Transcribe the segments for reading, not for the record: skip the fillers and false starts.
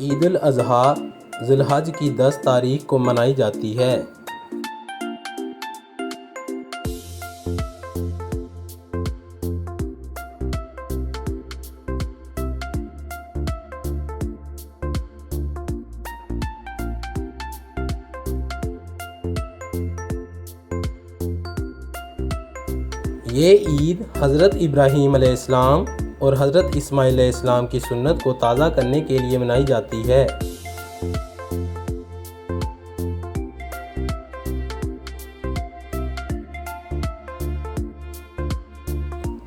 ईद-उल-अज़हा ज़िलहज की 10 तारीख को मनाई जाती है। ये ईद हज़रत इब्राहीम अलैहिस्सलाम और हज़रत इस्माईल अलैहिस्सलाम की सुन्नत को ताज़ा करने के लिए मनाई जाती है।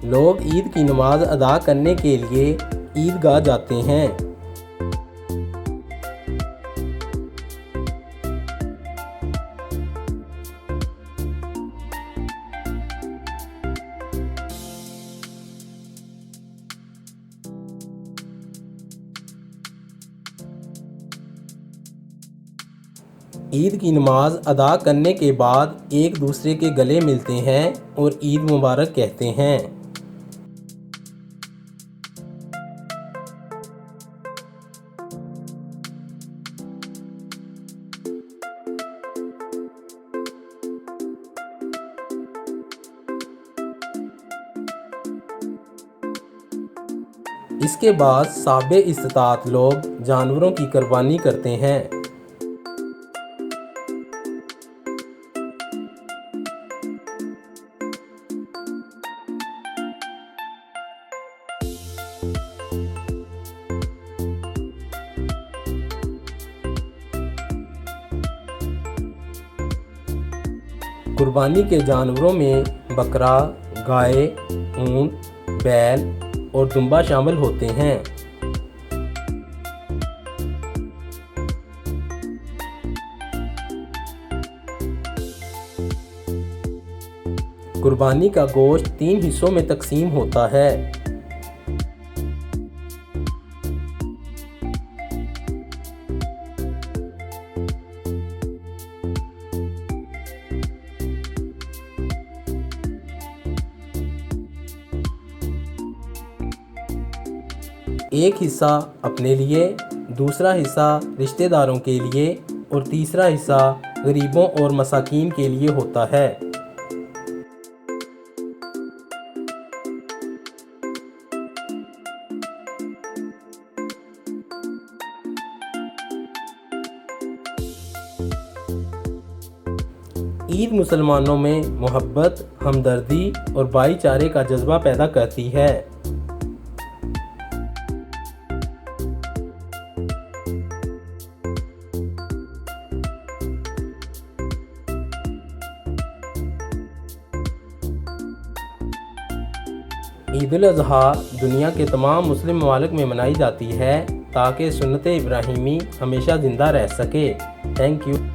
लोग ईद की नमाज अदा करने के लिए ईदगाह जाते हैं। ईद की नमाज अदा करने के बाद एक दूसरे के गले मिलते हैं और ईद मुबारक कहते हैं। इसके बाद साबे इस्तात लोग जानवरों की कुर्बानी करते हैं। कुर्बानी के जानवरों में बकरा, गाय, ऊंट, बैल और दुम्बा शामिल होते हैं। कुर्बानी का गोश्त 3 हिस्सों में तकसीम होता है। एक हिस्सा अपने लिए, दूसरा हिस्सा रिश्तेदारों के लिए और तीसरा हिस्सा गरीबों और मसाकीन के लिए होता है। ईद मुसलमानों में मोहब्बत, हमदर्दी और भाईचारे का जज्बा पैदा करती है। ईद-उल-अज़हा दुनिया के तमाम मुस्लिम ममालिक में मनाई जाती है ताकि सुन्नत इब्राहीमी हमेशा ज़िंदा रह सके। Thank you.